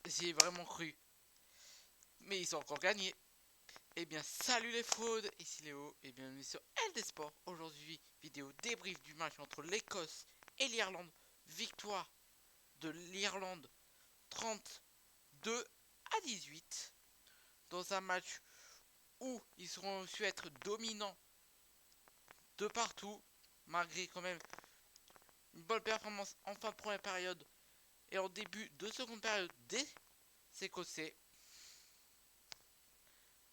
j'y ai vraiment cru. Mais ils ont encore gagné. Eh bien, salut les fraudes, ici Léo, et bienvenue sur LD Sport. Aujourd'hui, vidéo débrief du match entre l'Écosse et l'Irlande. Victoire de l'Irlande 32-18. Dans un match où ils seront su être dominants de partout, malgré quand même une bonne performance en fin de première période et en début de seconde période des Écossais.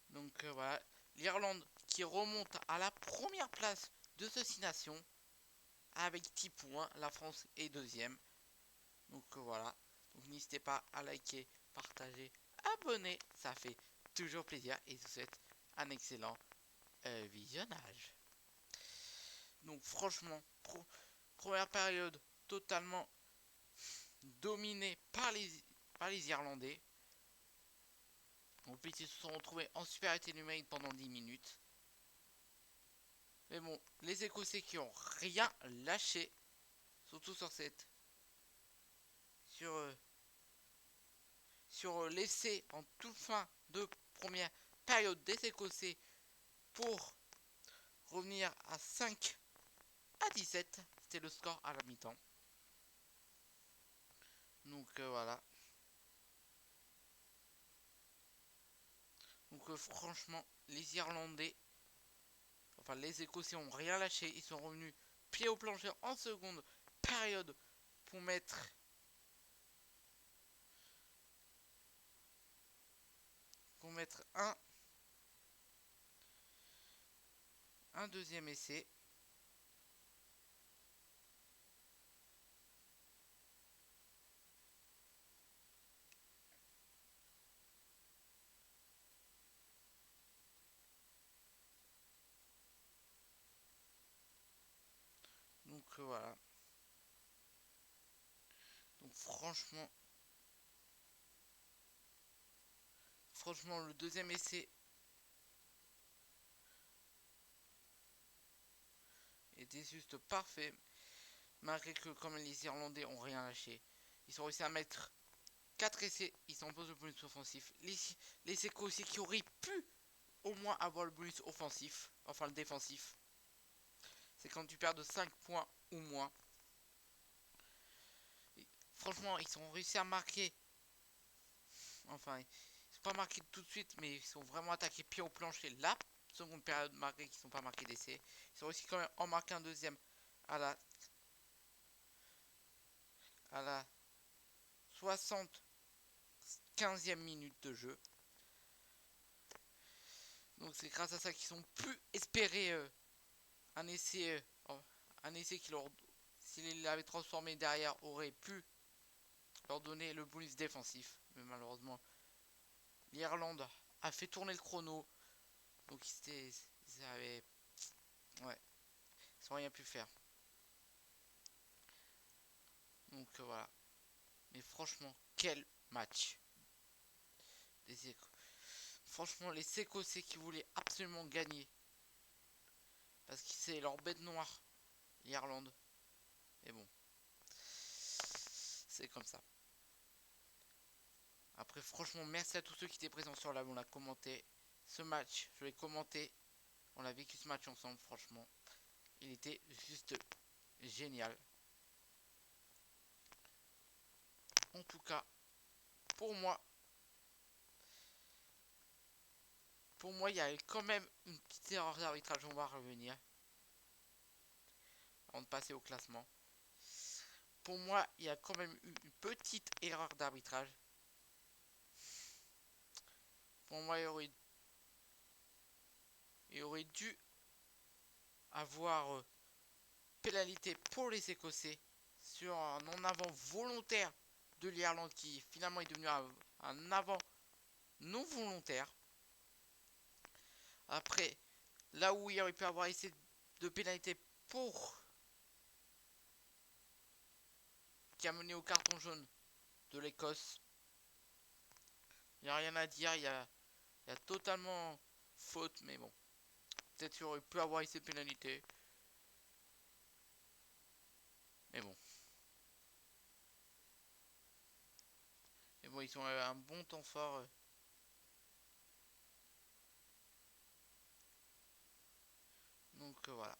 Donc voilà, l'Irlande qui remonte à la première place de ce 6 nations avec 10 points. La France est deuxième. Donc voilà, donc n'hésitez pas à liker, partager, abonner, ça fait toujours plaisir et je vous souhaite un excellent visionnage. Donc franchement, première période totalement dominée par les Irlandais. Donc ils se sont retrouvés en supériorité numérique pendant 10 minutes. Mais bon, les Écossais qui ont rien lâché, surtout sur cette, sur l'essai en toute fin de première période des Écossais pour revenir à 5-17, c'était le score à la mi-temps. Donc voilà. Donc franchement, les Irlandais, enfin les Écossais ont rien lâché, ils sont revenus pied au plancher en seconde période pour mettre un deuxième essai. Donc voilà. Donc franchement, le deuxième essai était juste parfait. Malgré que comme les Irlandais ont rien lâché. Ils ont réussi à mettre 4 essais. Ils s'imposent le bonus offensif. Les Écossais qui auraient pu au moins avoir le bonus offensif. Enfin le défensif. C'est quand tu perds de 5 points ou moins. Et franchement, ils ont réussi à marquer. Enfin, ils sont pas marqués tout de suite, mais ils sont vraiment attaqués pied au plancher. La seconde période, malgré qu'ils ne sont pas marqués d'essai. Ils ont réussi quand même en marquer un deuxième à la 75e minute de jeu. Donc c'est grâce à ça qu'ils ont pu espérer un essai qui leur, s'il l'avait transformé derrière, aurait pu leur donner le bonus défensif. Mais malheureusement, l'Irlande a fait tourner le chrono. Donc ils avaient... Ouais, ils n'ont rien pu faire. Donc voilà. Mais franchement, quel match. Franchement, les Écossais qui voulaient absolument gagner. Parce que c'est leur bête noire, l'Irlande. Et bon, c'est comme ça. Après, franchement, merci à tous ceux qui étaient présents sur la live. On a commenté ce match. Je l'ai commenté. On a vécu ce match ensemble, franchement. Il était juste génial. En tout cas, pour moi, il y a quand même une petite erreur d'arbitrage. On va revenir. Avant de passer au classement. Pour moi, il y a quand même eu une petite erreur d'arbitrage. Pour moi, il aurait dû avoir pénalité pour les Écossais sur un en avant volontaire de l'Irlande qui finalement est devenu un avant non volontaire. Après, là où il aurait pu avoir essayé de pénalité pour qui a mené au carton jaune de l'Écosse, il n'y a rien à dire, il y a totalement faute, mais bon, peut-être qu'il aurait pu avoir essayé de pénalité. Mais bon. Et bon, ils ont un bon temps fort. Donc voilà.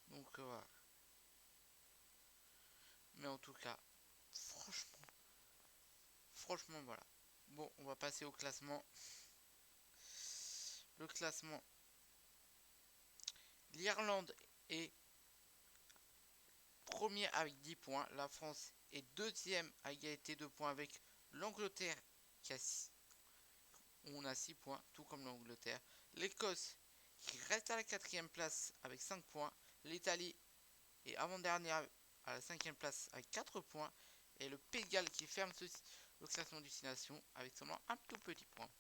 Donc voilà. Mais en tout cas, franchement voilà. Bon, on va passer au classement. Le classement. L'Irlande est premier avec 10 points. La France est deuxième à égalité de points avec l'Angleterre qui a 6. On a 6 points, tout comme l'Angleterre. L'Écosse qui reste à la quatrième place avec 5 points. L'Italie est avant-dernière à la cinquième place avec 4 points. Et le Pays de Galles qui ferme le classement du 6 nations avec seulement un tout petit point.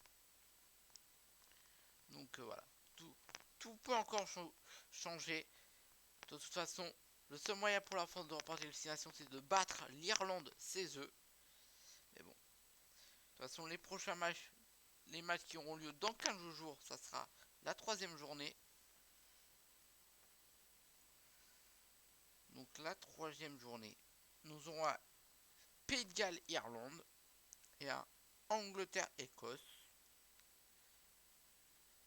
Donc voilà, tout peut encore changer. De toute façon, le seul moyen pour la France de remporter le 6 nations, c'est de battre l'Irlande chez eux. Mais bon, de toute façon, les prochains matchs, les matchs qui auront lieu dans 15 jours, ça sera la troisième journée. Donc la troisième journée, nous aurons un Pays de Galles, Irlande et un Angleterre, Écosse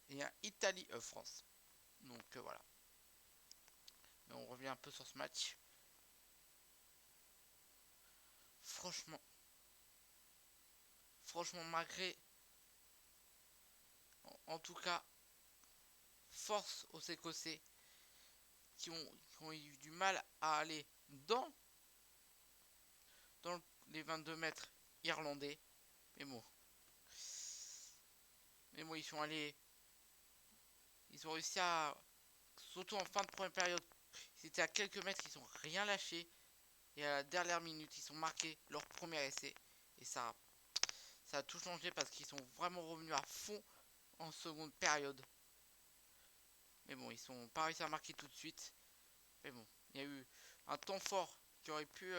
et un Italie, France. Donc voilà. Mais on revient un peu sur ce match. Franchement, malgré, en tout cas, force aux Écossais qui ont eu du mal à aller dans les 22 mètres irlandais. Mais bon, ils sont allés, ils ont réussi à, surtout en fin de première période, ils étaient à quelques mètres, ils ont rien lâché. Et à la dernière minute, ils ont marqué leur premier essai. Et ça a tout changé parce qu'ils sont vraiment revenus à fond en seconde période. Mais bon, ils sont pas réussi à marquer tout de suite. Mais bon, il y a eu un temps fort qui aurait pu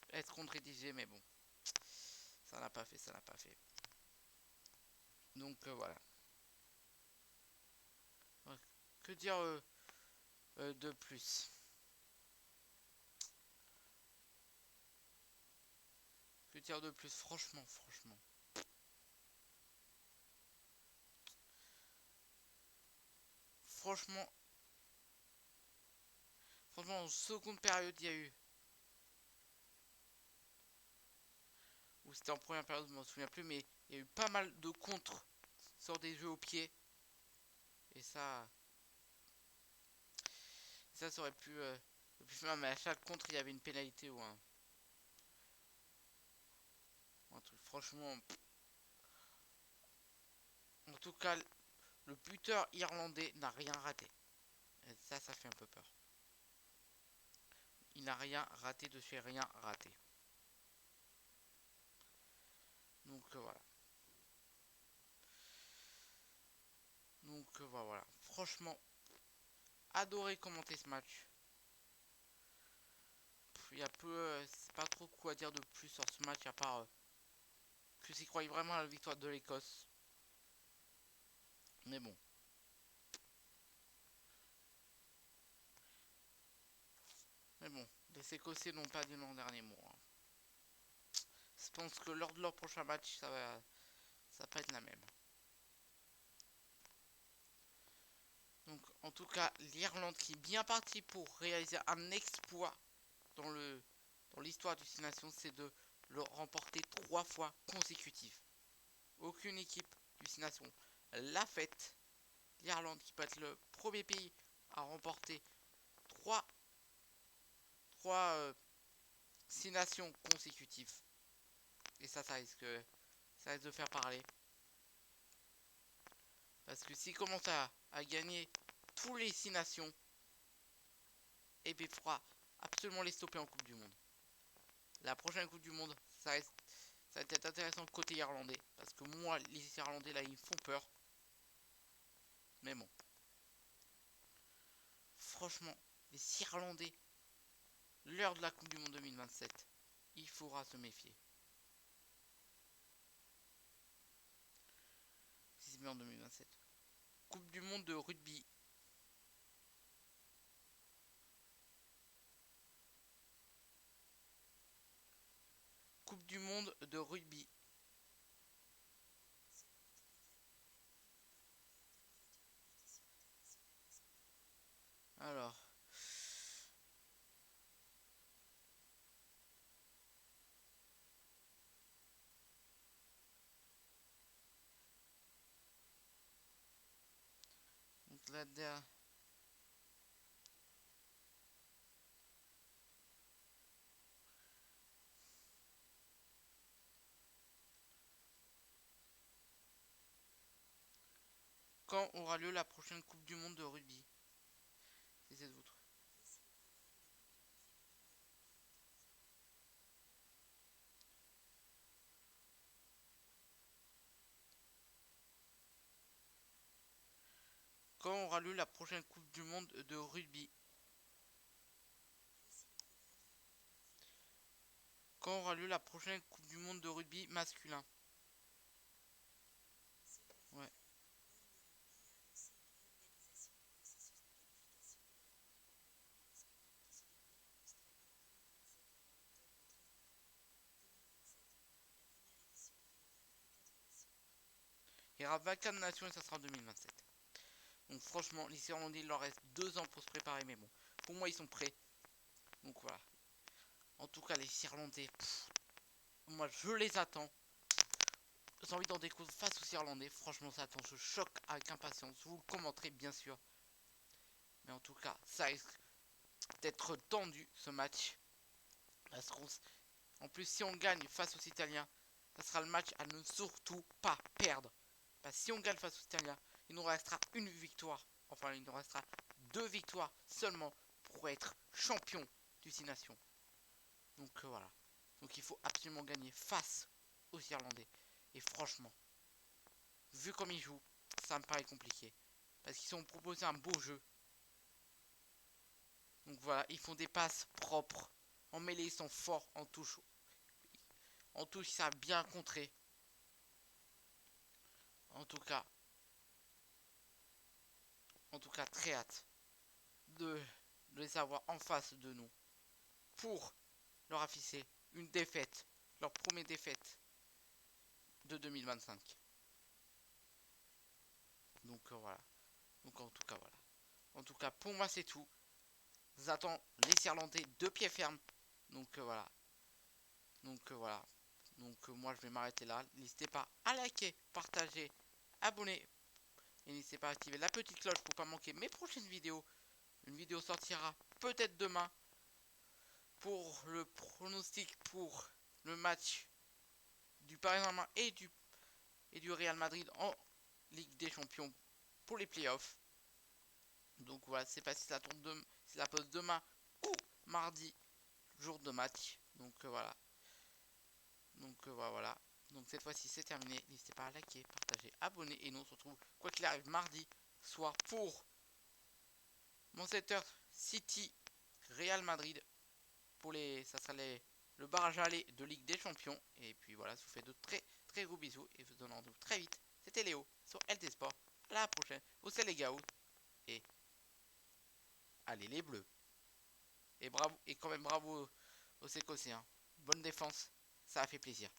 être concrétisé. Mais bon, ça n'a pas fait, Donc voilà. Que dire de plus? Que dire de plus? Franchement. Franchement, en seconde période, il y a eu. Ou c'était en première période, je m'en souviens plus, mais il y a eu pas mal de contres sur des jeux au pied. Et ça aurait pu faire, mais à chaque contre, il y avait une pénalité ou un truc. Franchement, en tout cas, le buteur irlandais n'a rien raté. Et ça fait un peu peur. Il n'a rien raté de chez rien raté. Donc voilà. Donc voilà. Franchement, adoré commenter ce match. Il y a peu, c'est pas trop quoi dire de plus sur ce match à part que s'y croyait vraiment à la victoire de l'Écosse. Mais bon. Les Écossais n'ont pas dit l'an dernier mot. Je pense que lors de leur prochain match, ça va pas être la même. Donc en tout cas, l'Irlande qui est bien partie pour réaliser un exploit dans l'histoire du Six Nations, c'est de le remporter 3 fois consécutif. Aucune équipe du Six Nations l'a faite. L'Irlande qui peut être le premier pays à remporter 3 Six Nations consécutifs. Et ça risque de faire parler. Parce que s'il commence à gagner tous les 6 nations, et bien il faudra absolument les stopper en Coupe du Monde. La prochaine Coupe du Monde, ça va être intéressant côté irlandais. Parce que moi, les Irlandais là, ils me font peur. Mais bon. Franchement, les Irlandais, l'heure de la Coupe du Monde 2027, il faudra se méfier. Si c'est bien en 2027. Coupe du Monde Quand aura lieu la prochaine Coupe du Monde de rugby? C'est de votre. Quand aura lieu la prochaine Coupe du Monde de rugby? Quand aura lieu la prochaine Coupe du Monde de rugby masculin? Ouais. Il y aura 24 nations et ça sera en 2027. Donc franchement, les Irlandais, il leur reste 2 ans pour se préparer, mais bon, pour moi, ils sont prêts. Donc voilà. En tout cas, les Irlandais, moi, je les attends. J'ai envie d'en découvrir face aux Irlandais. Franchement, ça attend. Je choque avec impatience. Vous le commenterez, bien sûr. Mais en tout cas, ça risque d'être tendu, ce match. Parce en plus, si on gagne face aux Italiens, ça sera le match à ne surtout pas perdre. Parce que si on gagne face aux Italiens, il nous restera une victoire. Enfin, il nous restera 2 victoires seulement pour être champion du 6 Nations. Donc voilà. Donc il faut absolument gagner face aux Irlandais. Et franchement, vu comme ils jouent, ça me paraît compliqué. Parce qu'ils ont proposé un beau jeu. Donc voilà, ils font des passes propres. En mêlée, ils sont forts en touche. En touche, ça a bien contré. En tout cas, très hâte de les avoir en face de nous pour leur afficher une défaite, leur première défaite de 2025. Donc voilà. Donc en tout cas voilà. En tout cas pour moi c'est tout. J'attends les Irlandais de pied ferme. Donc voilà. Donc voilà. Donc moi je vais m'arrêter là. N'hésitez pas à liker, partager, abonner. Et n'hésitez pas à activer la petite cloche pour pas manquer mes prochaines vidéos. Une vidéo sortira peut-être demain pour le pronostic pour le match du Paris Saint-Germain et du Real Madrid en Ligue des Champions pour les playoffs. Donc voilà, c'est pas si ça tombe si la pose demain ou mardi, jour de match. Donc voilà. Donc voilà. Donc cette fois-ci c'est terminé. N'hésitez pas à liker, partager, abonner et nous on se retrouve quoi qu'il arrive mardi soir pour Manchester City Real Madrid pour ça sera le barrage aller de Ligue des Champions. Et puis voilà, je vous fais de très très gros bisous et je vous donne rendez-vous très vite. C'était Léo sur LT Sport. À la prochaine. Au les gars et allez les bleus. Et bravo et quand même bravo aux Écossais. Bonne défense, ça a fait plaisir.